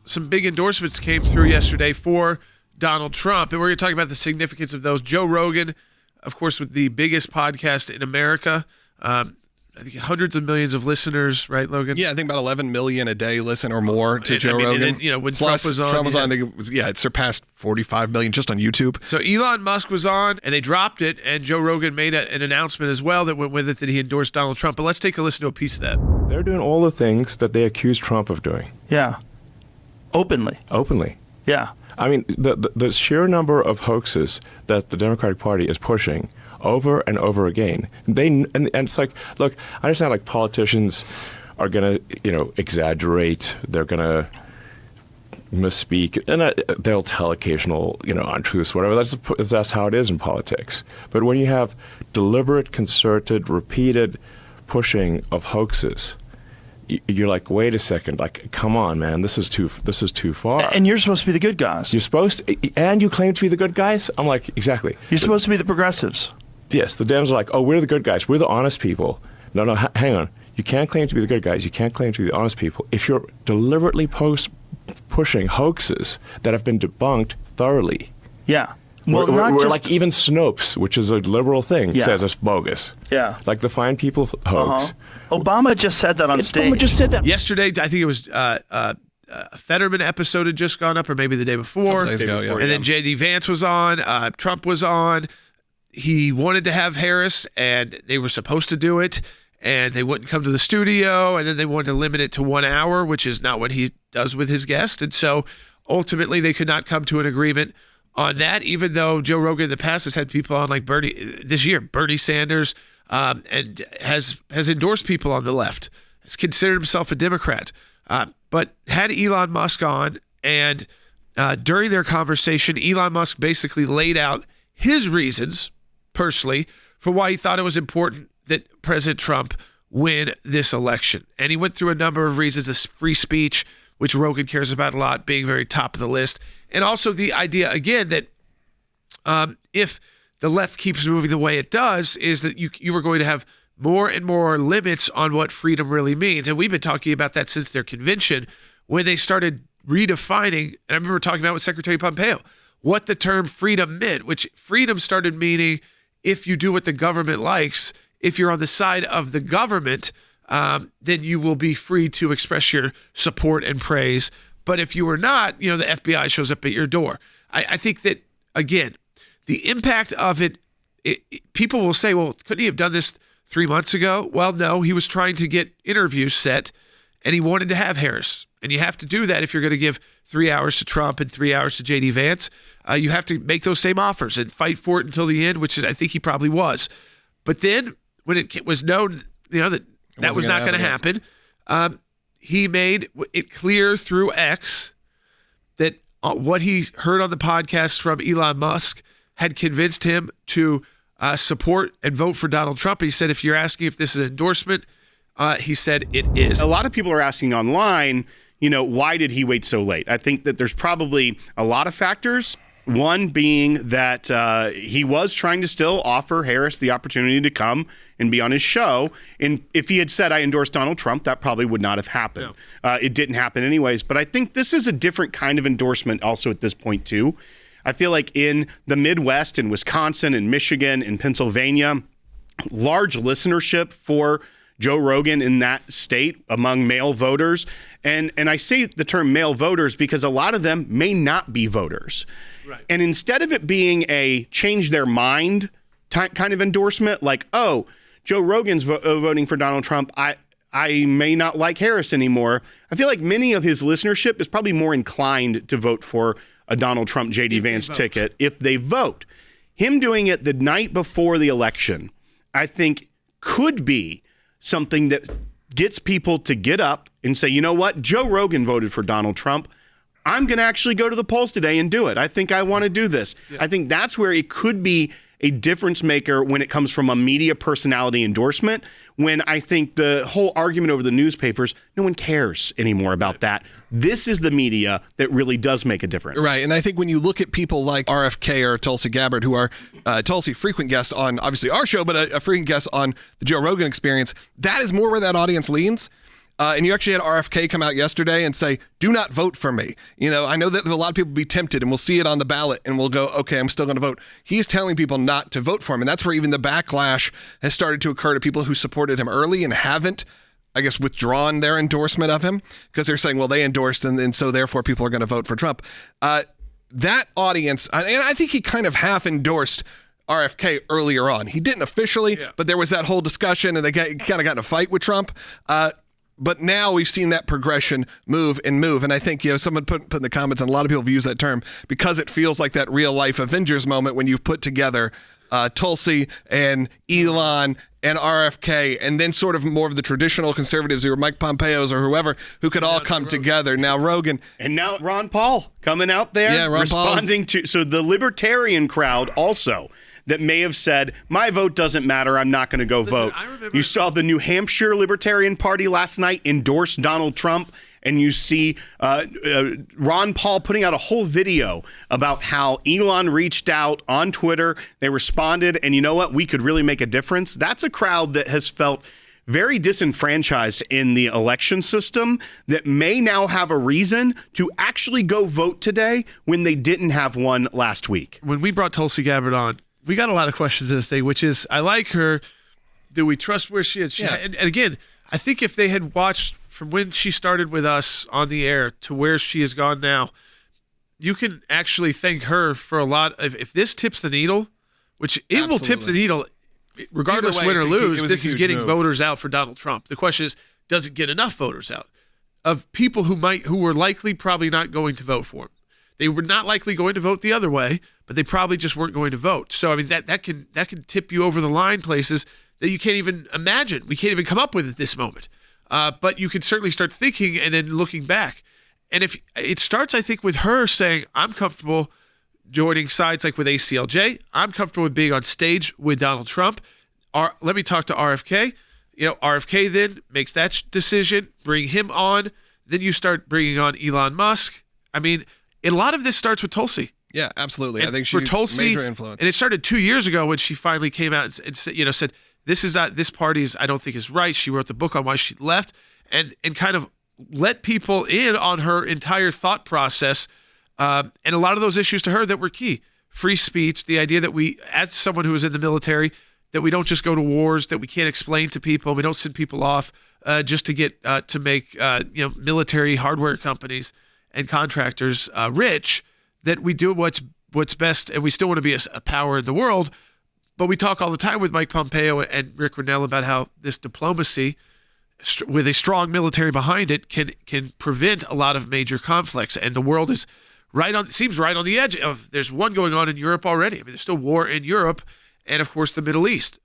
some big endorsements came through yesterday for Donald Trump, and we're going to talk about the significance of those. Joe Rogan, of course, with the biggest podcast in America. I think hundreds of millions of listeners, right, Logan? Yeah, I think about 11 million a day listen or more to Joe Rogan. And then, when Plus, Trump was on, I think it surpassed 45 million just on YouTube. So Elon Musk was on, and they dropped it, and Joe Rogan made an announcement as well that went with it that he endorsed Donald Trump. But let's take a listen to a piece of that. They're doing all the things that they accused Trump of doing. Yeah. Openly. Yeah. I mean, the sheer number of hoaxes that the Democratic Party is pushing over and over again. And it's like, look, I understand like politicians are going to, exaggerate. They're going to misspeak, and they'll tell occasional, untruths, whatever. That's how it is in politics. But when you have deliberate, concerted, repeated pushing of hoaxes, you're like, wait a second, like, come on, man, this is too far. And you're supposed to be the good guys. You're supposed to, and you claim to be the good guys? I'm like, exactly. You're supposed to be the progressives. Yes, the Dems are like, oh, we're the good guys. We're the honest people. No, hang on. You can't claim to be the good guys. You can't claim to be the honest people if you're deliberately pushing hoaxes that have been debunked thoroughly. Yeah. Well, we're like even Snopes, which is a liberal thing, says it's bogus. Yeah. Like the Fine People hoax. Obama just said that on stage. Obama just said that. Yesterday, I think it was a Fetterman episode had just gone up, or maybe the day before. Days ago, yeah. And then J.D. Vance was on. Trump was on. He wanted to have Harris, and they were supposed to do it, and they wouldn't come to the studio, and then they wanted to limit it to 1 hour, which is not what he does with his guest. And so ultimately they could not come to an agreement on that, even though Joe Rogan in the past has had people on like Bernie Sanders, and has endorsed people on the left, has considered himself a Democrat, but had Elon Musk on, and during their conversation, Elon Musk basically laid out his reasons personally for why he thought it was important that President Trump win this election. And he went through a number of reasons: this free speech, which Rogan cares about a lot, being very top of the list. And also the idea, again, that if the left keeps moving the way it does, is that you are going to have more and more limits on what freedom really means. And we've been talking about that since their convention, when they started redefining, and I remember talking about with Secretary Pompeo, what the term freedom meant, which freedom started meaning if you do what the government likes, if you're on the side of the government, then you will be free to express your support and praise. But if you are not, the FBI shows up at your door. I think that, again, the impact of it, people will say, well, couldn't he have done this 3 months ago? Well, no, he was trying to get interviews set, and he wanted to have Harris. And you have to do that if you're going to give 3 hours to Trump and 3 hours to J.D. Vance. You have to make those same offers and fight for it until the end, which I think he probably was. But then when it was known, that was not going to happen, he made it clear through X that what he heard on the podcast from Elon Musk had convinced him to support and vote for Donald Trump. He said, if you're asking if this is an endorsement, he said it is. A lot of people are asking online, why did he wait so late? I think that there's probably a lot of factors. One being that he was trying to still offer Harris the opportunity to come and be on his show. And if he had said, I endorse Donald Trump, that probably would not have happened. No. It didn't happen anyways. But I think this is a different kind of endorsement also at this point, too. I feel like in the Midwest, in Wisconsin, in Michigan, in Pennsylvania, large listenership for Joe Rogan in that state among male voters. And I say the term male voters because a lot of them may not be voters. Right. And instead of it being a change their mind kind of endorsement, like, oh, Joe Rogan's voting for Donald Trump, I may not like Harris anymore. I feel like many of his listenership is probably more inclined to vote for a Donald Trump J.D. Vance ticket if they vote. Him doing it the night before the election, I think could be something that gets people to get up and say, you know what, Joe Rogan voted for Donald Trump. I'm going to actually go to the polls today and do it. I think I want to do this. Yeah. I think that's where it could be a difference maker when it comes from a media personality endorsement, when I think the whole argument over the newspapers, no one cares anymore about that. This is the media that really does make a difference. Right. And I think when you look at people like RFK or Tulsi Gabbard, who are Tulsi, frequent guest on obviously our show, but a frequent guest on the Joe Rogan Experience, that is more where that audience leans. And you actually had RFK come out yesterday and say, do not vote for me. I know that a lot of people will be tempted and we'll see it on the ballot and we'll go, okay, I'm still going to vote. He's telling people not to vote for him. And that's where even the backlash has started to occur to people who supported him early and haven't, I guess, withdrawn their endorsement of him because they're saying, well, they endorsed and so therefore people are going to vote for Trump. That audience, and I think he kind of half endorsed RFK earlier on. He didn't officially, but there was that whole discussion and they kind of got in a fight with Trump. But now we've seen that progression move. And I think, someone put in the comments, and a lot of people have used that term because it feels like that real life Avengers moment when you put together Tulsi and Elon and RFK, and then sort of more of the traditional conservatives who are Mike Pompeo's or whoever, who could all come together. Now Rogan. And now Ron Paul coming out there responding to, so the libertarian crowd also that may have said, my vote doesn't matter, I'm not going to go vote. You saw the New Hampshire Libertarian Party last night endorse Donald Trump, and you see Ron Paul putting out a whole video about how Elon reached out on Twitter, they responded, and you know what, we could really make a difference. That's a crowd that has felt very disenfranchised in the election system that may now have a reason to actually go vote today when they didn't have one last week. When we brought Tulsi Gabbard on, we got a lot of questions in the thing, which is, I like her. Do we trust where she is? And again, I think if they had watched from when she started with us on the air to where she has gone now, you can actually thank her for a lot. If this tips the needle, which it will tip the needle, regardless win or lose, this is getting voters out for Donald Trump. The question is, does it get enough voters out of people who were likely probably not going to vote for him? They were not likely going to vote the other way, but they probably just weren't going to vote. So I mean that can tip you over the line places that you can't even imagine. We can't even come up with at this moment. But you can certainly start thinking and then looking back. And if it starts, I think, with her saying, I'm comfortable joining sides like with ACLJ. I'm comfortable with being on stage with Donald Trump. Let me talk to RFK. RFK then makes that decision, bring him on. Then you start bringing on Elon Musk. I mean, a lot of this starts with Tulsi. Yeah, absolutely. And I think for Tulsi, major influence. And it started 2 years ago when she finally came out and said, this party I don't think is right. She wrote the book on why she left and kind of let people in on her entire thought process. And a lot of those issues to her that were key. Free speech, the idea that we, as someone who was in the military, that we don't just go to wars, that we can't explain to people, we don't send people off just to get to make military hardware companies and contractors rich, that we do what's best, and we still want to be a power in the world. But we talk all the time with Mike Pompeo and Rick Grenell about how this diplomacy, with a strong military behind it, can prevent a lot of major conflicts. And the world is seems right on the edge of. There's one going on in Europe already. I mean, there's still war in Europe, and of course the Middle East.